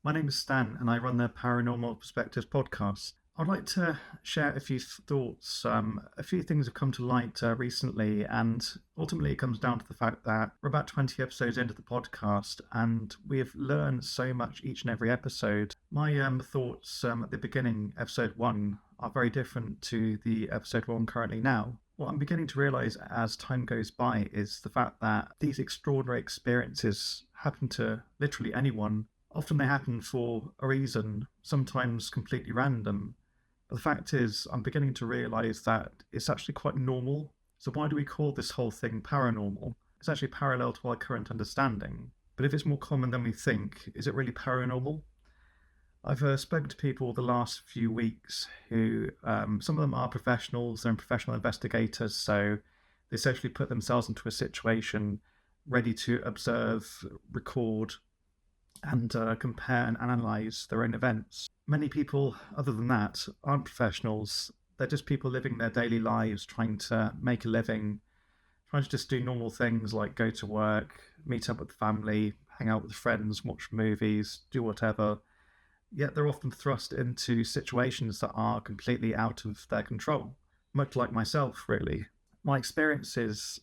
My name is Stan, and I run the Paranormal Perspectives podcast. I'd like to share a few thoughts. A few things have come to light recently, and ultimately it comes down to the fact that we're about 20 episodes into the podcast, and we have learned so much each and every episode. My thoughts at the beginning, episode 1, are very different to the episode 1 currently now. What I'm beginning to realise as time goes by is the fact that these extraordinary experiences happen to literally anyone. Often they happen for a reason, sometimes completely random. But the fact is, I'm beginning to realise that it's actually quite normal. So why do we call this whole thing paranormal? It's actually parallel to our current understanding. But if it's more common than we think, is it really paranormal? I've spoken to people the last few weeks who, some of them are professionals, they're professional investigators, so they essentially put themselves into a situation ready to observe, record, and compare and analyse their own events. Many people, other than that, aren't professionals. They're just people living their daily lives, trying to make a living, trying to just do normal things like go to work, meet up with family, hang out with friends, watch movies, do whatever. Yet they're often thrust into situations that are completely out of their control, much like myself, really. My experiences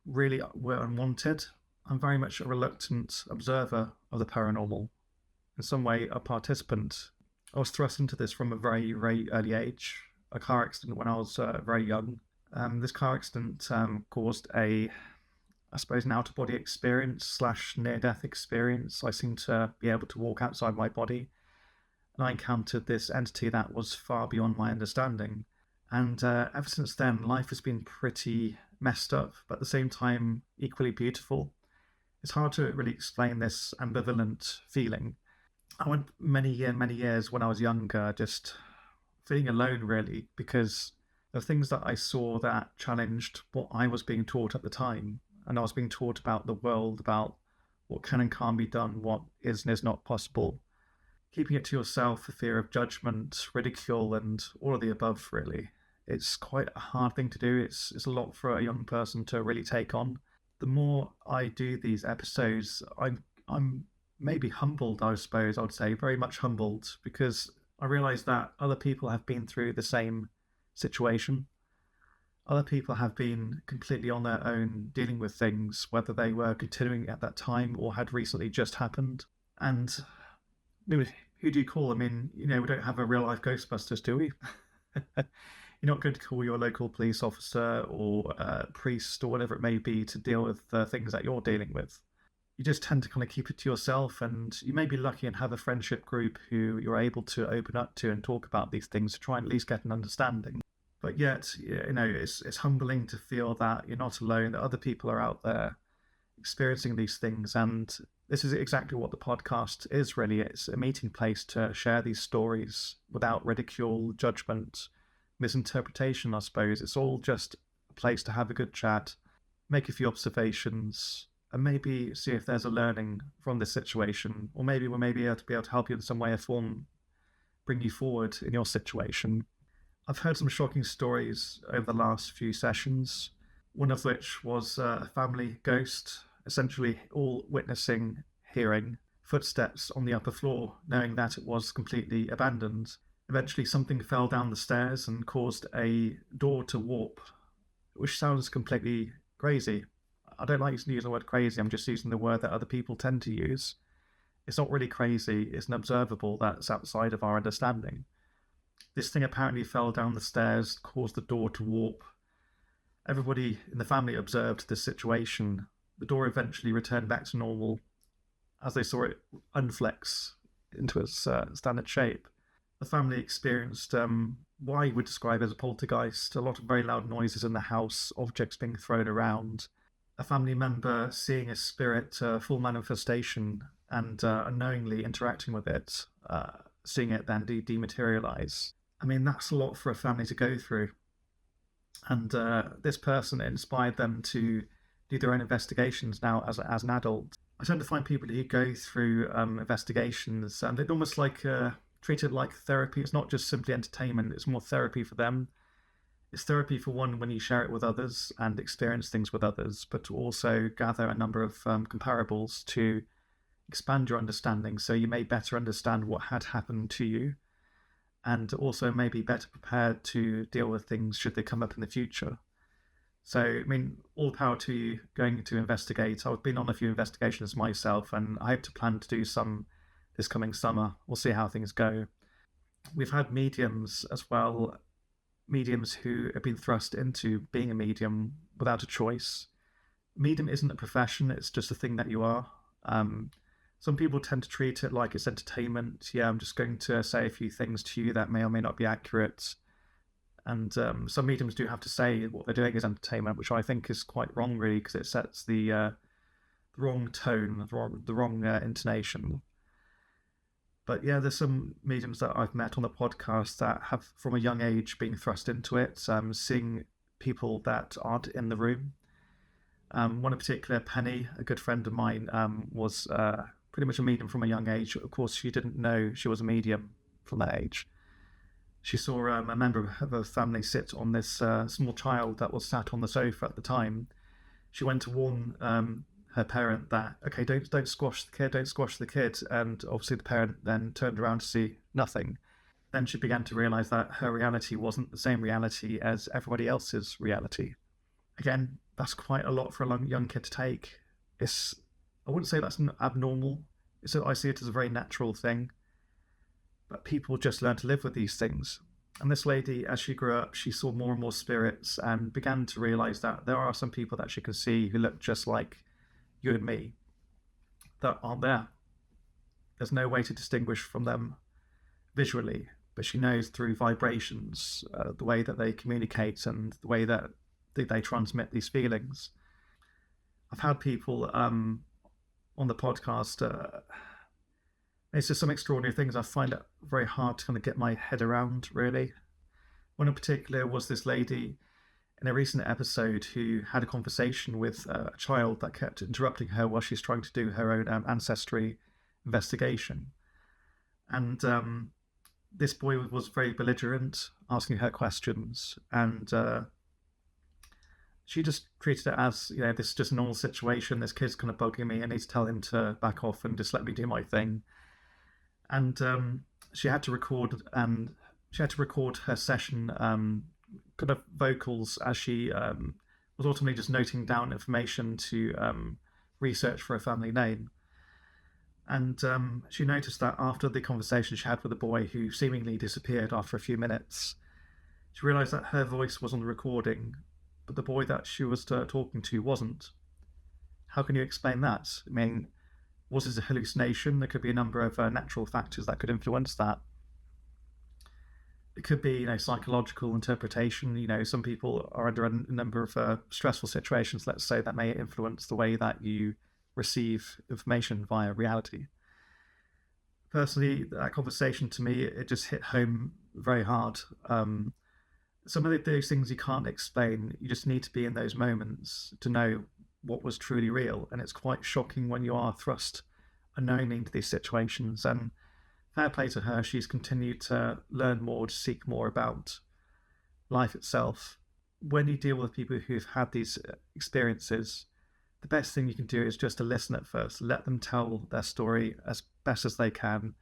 really were unwanted. I'm very much a reluctant observer of the paranormal, in some way a participant. I was thrust into this from a very, very early age. A car accident when I was very young. This car accident caused I suppose, an out-of-body experience slash near-death experience. I seemed to be able to walk outside my body, and I encountered this entity that was far beyond my understanding. And ever since then, life has been pretty messed up, but at the same time, equally beautiful. It's hard to really explain this ambivalent feeling. I went many years when I was younger just feeling alone, really, because of things that I saw that challenged what I was being taught at the time. And I was being taught about the world, about what can and can't be done, what is and is not possible. Keeping it to yourself for fear of judgment, ridicule, and all of the above, really. It's quite a hard thing to do. It's a lot for a young person to really take on. The more I do these episodes, I'm maybe humbled, I suppose I would say, very much humbled, because I realise that other people have been through the same situation. Other people have been completely on their own dealing with things, whether they were continuing at that time or had recently just happened. And who do you call? I mean, we don't have a real life Ghostbusters, do we? You're not going to call your local police officer or priest or whatever it may be to deal with the things that you're dealing with. You just tend to kind of keep it to yourself, and you may be lucky and have a friendship group who you're able to open up to and talk about these things to try and at least get an understanding. But yet, it's humbling to feel that you're not alone, that other people are out there experiencing these things. And this is exactly what the podcast is, really. It's a meeting place to share these stories without ridicule, judgment, misinterpretation, I suppose. It's all just a place to have a good chat, make a few observations, and maybe see if there's a learning from this situation, or maybe we'll maybe able to help you in some way or form, bring you forward in your situation. I've heard some shocking stories over the last few sessions, one of which was a family ghost, essentially all witnessing, hearing footsteps on the upper floor, knowing that it was completely abandoned. Eventually something fell down the stairs and caused a door to warp, which sounds completely crazy. I don't like to use the word crazy, I'm just using the word that other people tend to use. It's not really crazy, it's an observable that's outside of our understanding. This thing apparently fell down the stairs, caused the door to warp. Everybody in the family observed this situation. The door eventually returned back to normal as they saw it unflex into its standard shape. The family experienced what I would describe as a poltergeist, a lot of very loud noises in the house, objects being thrown around, a family member seeing a spirit, full manifestation, and unknowingly interacting with it, seeing it then dematerialize. I mean, that's a lot for a family to go through. And this person inspired them to do their own investigations now as an adult. I tend to find people who go through investigations, and they'd almost like treat it like therapy. It's not just simply entertainment, it's more therapy for them. It's therapy for one when you share it with others and experience things with others, but to also gather a number of comparables to expand your understanding so you may better understand what had happened to you, and also maybe better prepared to deal with things should they come up in the future. So, I mean, all power to you going to investigate. I've been on a few investigations myself, and I hope to plan to do some this coming summer. We'll see how things go. We've had mediums as well, mediums who have been thrust into being a medium without a choice. Medium isn't a profession, it's just a thing that you are. Some people tend to treat it like it's entertainment. Yeah, I'm just going to say a few things to you that may or may not be accurate. And some mediums do have to say what they're doing is entertainment, which I think is quite wrong, really, because it sets the wrong tone, the wrong intonation. But yeah, there's some mediums that I've met on the podcast that have, from a young age, been thrust into it, seeing people that aren't in the room. One in particular, Penny, a good friend of mine, was pretty much a medium from a young age. Of course, she didn't know she was a medium from that age. She saw a member of her family sit on this small child that was sat on the sofa at the time. She went to warn her parent that, okay, don't squash the kid. And obviously the parent then turned around to see nothing. Then she began to realise that her reality wasn't the same reality as everybody else's reality. Again, that's quite a lot for a young kid to take. I wouldn't say that's abnormal. I see it as a very natural thing. But people just learn to live with these things. And this lady, as she grew up, she saw more and more spirits and began to realise that there are some people that she can see who look just like you and me that aren't there. There's no way to distinguish from them visually, but she knows through vibrations, the way that they communicate and the way that they transmit these feelings. I've had people on the podcast. It's just some extraordinary things. I find it very hard to kind of get my head around, really. One in particular was this lady in a recent episode who had a conversation with a child that kept interrupting her while she's trying to do her own ancestry investigation. And this boy was very belligerent, asking her questions, and she just treated it as, this is just a normal situation. This kid's kind of bugging me. I need to tell him to back off and just let me do my thing. And she had to record her session, kind of vocals, as she was ultimately just noting down information to research for a family name. And she noticed that after the conversation she had with the boy, who seemingly disappeared after a few minutes, she realised that her voice was on the recording, but the boy that she was talking to wasn't. How can you explain that? I mean, was it a hallucination? There could be a number of natural factors that could influence that. It could be, psychological interpretation. Some people are under a number of stressful situations, let's say, that may influence the way that you receive information via reality. Personally, that conversation to me, it just hit home very hard. Some of those things you can't explain. You just need to be in those moments to know what was truly real. And it's quite shocking when you are thrust unknowingly into these situations. And fair play to her, she's continued to learn more, to seek more about life itself. When you deal with people who've had these experiences, the best thing you can do is just to listen at first, let them tell their story as best as they can,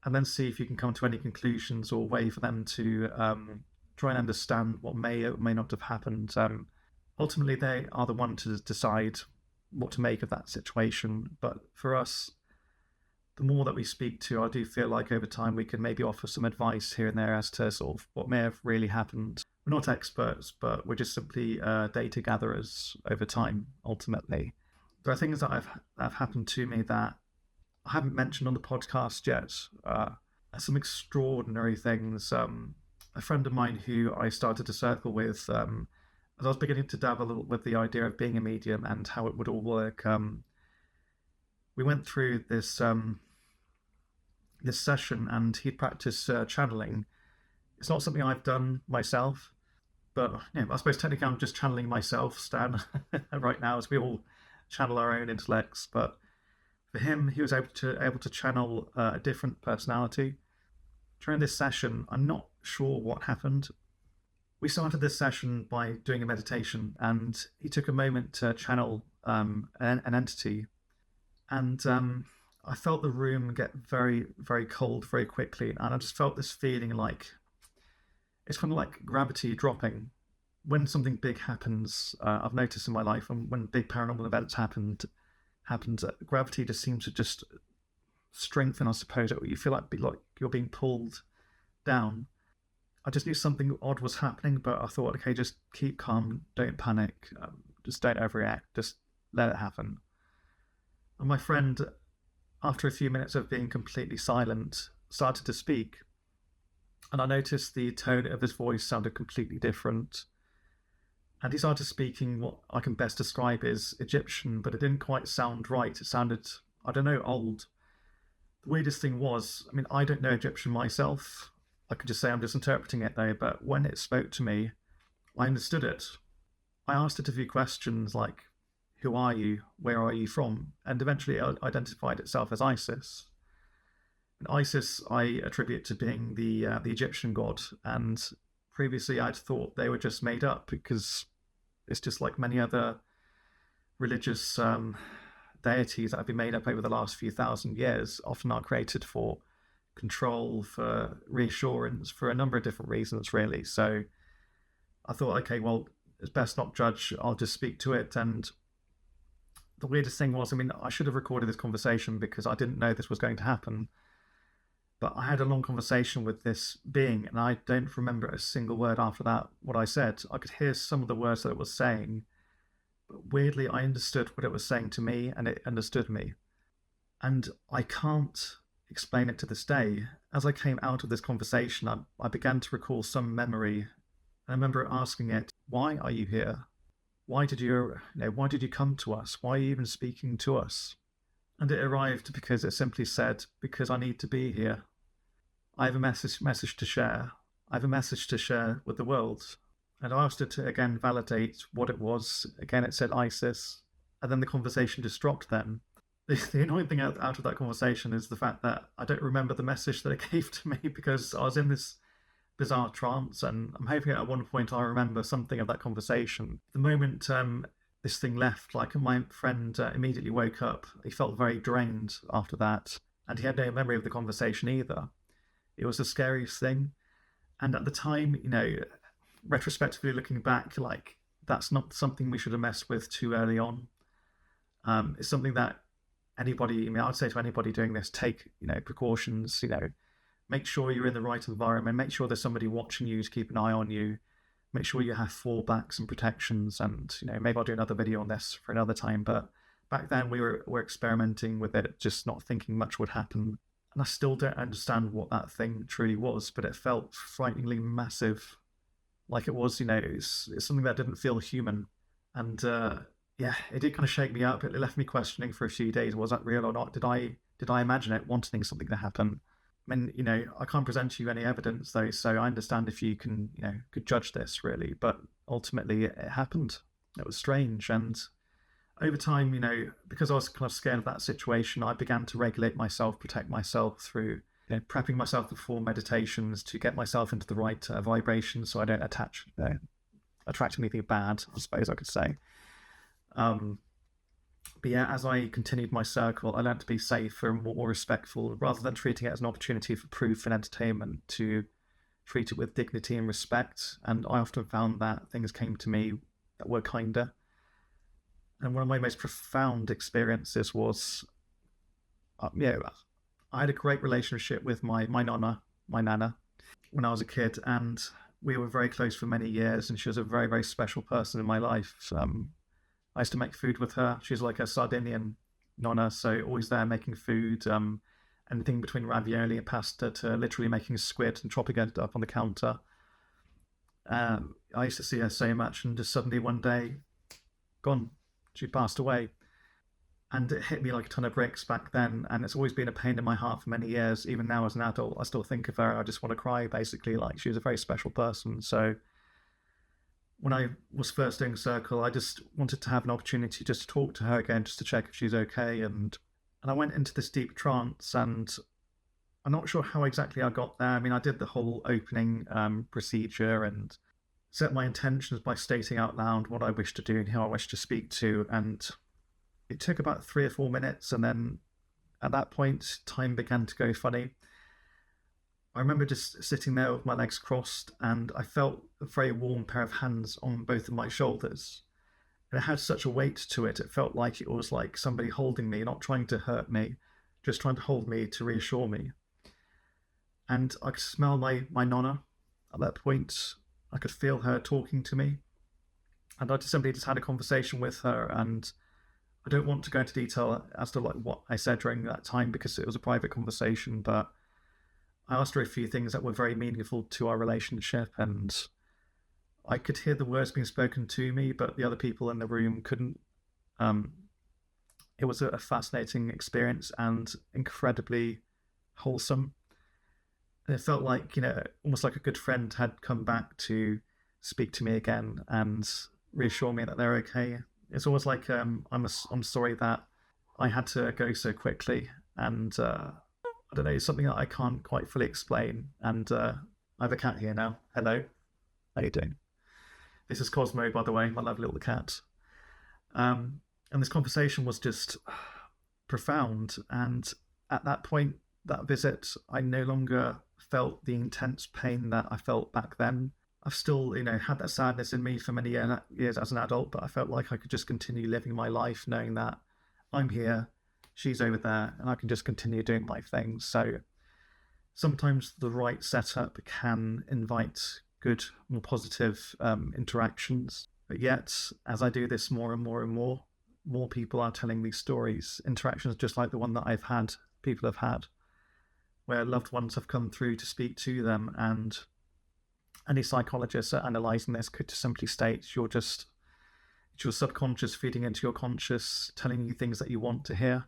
and then see if you can come to any conclusions or way for them to try and understand what may or may not have happened. Ultimately, they are the one to decide what to make of that situation. But for us, the more that we speak to, I do feel like over time we can maybe offer some advice here and there as to sort of what may have really happened. We're not experts, but we're just simply data gatherers over time, ultimately. There are things that have happened to me that I haven't mentioned on the podcast yet. Some extraordinary things. A friend of mine who I started to circle with, as I was beginning to dabble a little with the idea of being a medium and how it would all work, we went through this session, and he'd practiced channeling. It's not something I've done myself, but I suppose technically I'm just channeling myself, Stan, right now, as we all channel our own intellects. But for him, he was able to channel a different personality. During this session, I'm not sure what happened. We started this session by doing a meditation, and he took a moment to channel an entity. and I felt the room get very, very cold very quickly, and I just felt this feeling like it's kind of like gravity dropping. When something big happens, I've noticed in my life, and when big paranormal events happened, gravity just seems to just strengthen. I suppose you feel like you're being pulled down. I just knew something odd was happening, but I thought, okay, just keep calm, don't panic, just don't overreact, just let it happen. And my friend, after a few minutes of being completely silent, started to speak, and I noticed the tone of his voice sounded completely different. And he started speaking what I can best describe as Egyptian, but it didn't quite sound right. It sounded, I don't know, old. The weirdest thing was, I mean, I don't know Egyptian myself. I could just say I'm just interpreting it though, but when it spoke to me, I understood it. I asked it a few questions like, who are you? Where are you from? And eventually it identified itself as Isis. And Isis I attribute to being the Egyptian god, and previously I'd thought they were just made up because it's just like many other religious deities that have been made up over the last few thousand years, often are created for control, for reassurance, for a number of different reasons, really. So I thought, okay, well, it's best not judge. I'll just speak to it. And the weirdest thing was, I mean, I should have recorded this conversation because I didn't know this was going to happen. But I had a long conversation with this being, and I don't remember a single word after that, what I said. I could hear some of the words that it was saying, but weirdly, I understood what it was saying to me, and it understood me. And I can't explain it to this day. As I came out of this conversation, I began to recall some memory. And I remember asking it, why are you here? Why did why did you come to us? Why are you even speaking to us? And it arrived because it simply said, because I need to be here. I have a message to share. I have a message to share with the world. And I asked it to again validate what it was. Again, it said Isis. And then the conversation just dropped then. The annoying thing out of that conversation is the fact that I don't remember the message that it gave to me because I was in this bizarre trance, and I'm hoping at one point I remember something of that conversation. The moment this thing left, like my friend immediately woke up. He felt very drained after that, and he had no memory of the conversation either. It was the scariest thing. And at the time, retrospectively looking back, like, that's not something we should have messed with too early on. It's something that anybody, I mean, I'd say to anybody doing this, take, precautions, make sure you're in the right environment, make sure there's somebody watching you to keep an eye on you, make sure you have fallbacks and protections. And, maybe I'll do another video on this for another time, but back then we were experimenting with it, just not thinking much would happen. And I still don't understand what that thing truly was, but it felt frighteningly massive. Like it was, it's something that didn't feel human. And yeah, it did kind of shake me up. It left me questioning for a few days. Was that real or not? Did I imagine it, wanting something to happen? I mean, I can't present you any evidence though, so I understand if you can, could judge this really. But ultimately it happened. It was strange. And over time, because I was kind of scared of that situation, I began to regulate myself, protect myself through prepping myself before meditations to get myself into the right vibration so I don't attract anything bad, I suppose I could say. But yeah, as I continued my circle, I learned to be safer and more respectful, rather than treating it as an opportunity for proof and entertainment, to treat it with dignity and respect. And I often found that things came to me that were kinder. And one of my most profound experiences was, I had a great relationship with my Nonna, my Nana, when I was a kid, and we were very close for many years, and she was a very, very special person in my life. I used to make food with her. She's like a Sardinian Nonna, so always there making food, anything between ravioli and pasta to literally making squid and chopping it up on the counter. I used to see her so much, and just suddenly one day, gone. She passed away. And it hit me like a ton of bricks back then, and it's always been a pain in my heart for many years. Even now as an adult, I still think of her. I just want to cry, basically. Like, she was a very special person. So when I was first doing Circle, I just wanted to have an opportunity just to talk to her again, just to check if she's okay. And I went into this deep trance, and I'm not sure how exactly I got there. I mean, I did the whole opening procedure and set my intentions by stating out loud what I wished to do and who I wished to speak to. And It took about 3 or 4 minutes, and then at that point, time began to go funny. I remember just sitting there with my legs crossed, and I felt a very warm pair of hands on both of my shoulders. And it had such a weight to it. It felt like it was like somebody holding me, not trying to hurt me, just trying to hold me to reassure me. And I could smell my Nonna at that point. I could feel her talking to me. And I just simply just had a conversation with her. And I don't want to go into detail as to like what I said during that time because it was a private conversation, but I asked her a few things that were very meaningful to our relationship, and I could hear the words being spoken to me, but the other people in the room couldn't. Um, it was a fascinating experience and incredibly wholesome. And it felt like, almost like a good friend had come back to speak to me again and reassure me that they're okay. It's always like I'm sorry that I had to go so quickly, and I don't know, it's something that I can't quite fully explain. And I have a cat here now. Hello, how you doing? This is Cosmo, by the way, my lovely little cat. And this conversation was just profound. And at that point, that visit, I no longer felt the intense pain that I felt back then. I've still, had that sadness in me for many years as an adult, but I felt like I could just continue living my life knowing that I'm here, she's over there, and I can just continue doing my thing. So sometimes the right setup can invite good, more positive interactions. But yet, as I do this more and more and more people are telling these stories, interactions just like the one that people have had, where loved ones have come through to speak to them, and any psychologists are analysing this could just simply state it's your subconscious feeding into your conscious, telling you things that you want to hear.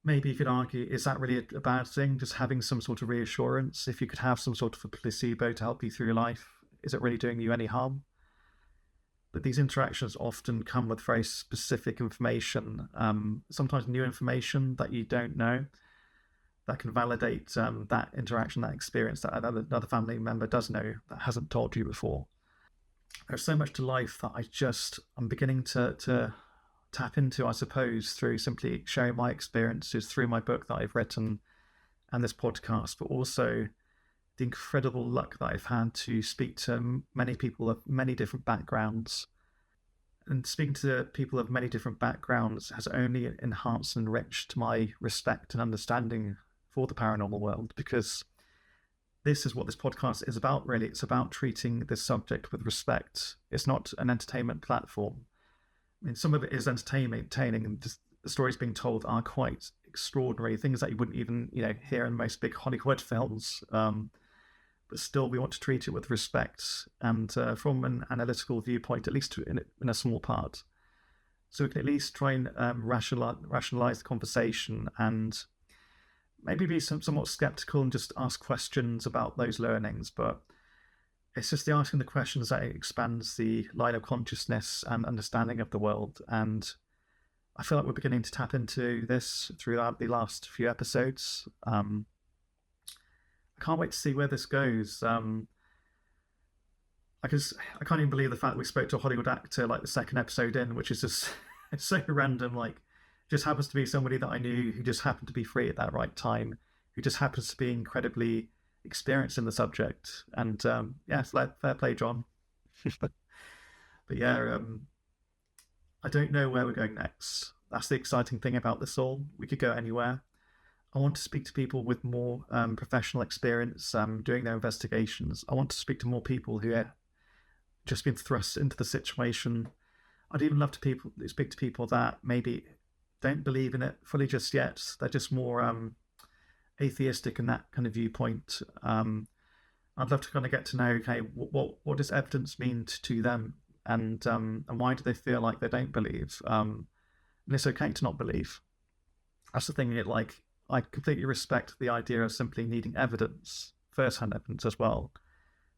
Maybe you could argue, is that really a bad thing? Just having some sort of reassurance? If you could have some sort of a placebo to help you through your life, is it really doing you any harm? But these interactions often come with very specific information, sometimes new information that you don't know, that can validate that interaction, that experience that another family member does know that hasn't told you before. There's so much to life that I'm beginning to tap into, I suppose, through simply sharing my experiences through my book that I've written and this podcast, but also the incredible luck that I've had to speak to many people of many different backgrounds. And speaking to people of many different backgrounds has only enhanced and enriched my respect and understanding for the paranormal world, because this is what this podcast is about, really. It's about treating this subject with respect. It's not an entertainment platform. I mean, some of it is entertaining, and just the stories being told are quite extraordinary, things that you wouldn't even, hear in most big Hollywood films. But still, we want to treat it with respect and from an analytical viewpoint, at least in a small part. So we can at least try and rationalize the conversation and maybe be somewhat skeptical and just ask questions about those learnings. But it's just the asking the questions that expands the line of consciousness and understanding of the world. And I feel like we're beginning to tap into this throughout the last few episodes. I can't wait to see where this goes. I can't even believe the fact we spoke to a Hollywood actor like the second episode in, which is just it's so random. Like, just happens to be somebody that I knew who just happened to be free at that right time, who just happens to be incredibly experienced in the subject. And fair play, John. but yeah, I don't know where we're going next. That's the exciting thing about this all. We could go anywhere. I want to speak to people with more professional experience doing their investigations. I want to speak to more people who have just been thrust into the situation. I'd even love to speak to people that maybe don't believe in it fully just yet. They're just more atheistic in that kind of viewpoint. I'd love to kind of get to know, okay, what does evidence mean to them, and why do they feel like they don't believe? And it's okay to not believe. That's the thing. I completely respect the idea of simply needing evidence, first-hand evidence as well,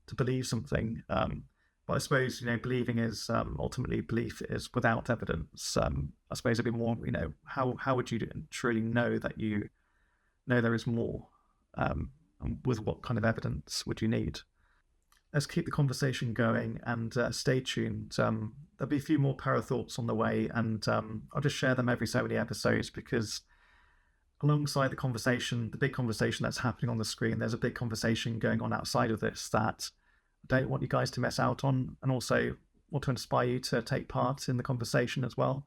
to believe something. But I suppose, believing is ultimately belief is without evidence. I suppose it'd be more, how would you truly know that you know there is more? And with what kind of evidence would you need? let's keep the conversation going and stay tuned. There'll be a few more para thoughts on the way, and I'll just share them every so many episodes because alongside the conversation, the big conversation that's happening on the screen, there's a big conversation going on outside of this that I don't want you guys to miss out on, and also want to inspire you to take part in the conversation as well.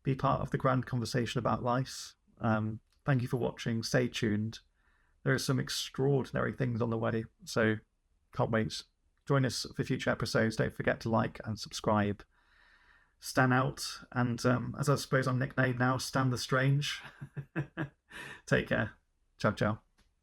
Be part of the grand conversation about life. Thank you for watching. Stay tuned. There are some extraordinary things on the way, so can't wait. Join us for future episodes. Don't forget to like and subscribe. Stan out, and as I suppose I'm nicknamed now, Stan the Strange. Take care. Ciao, ciao.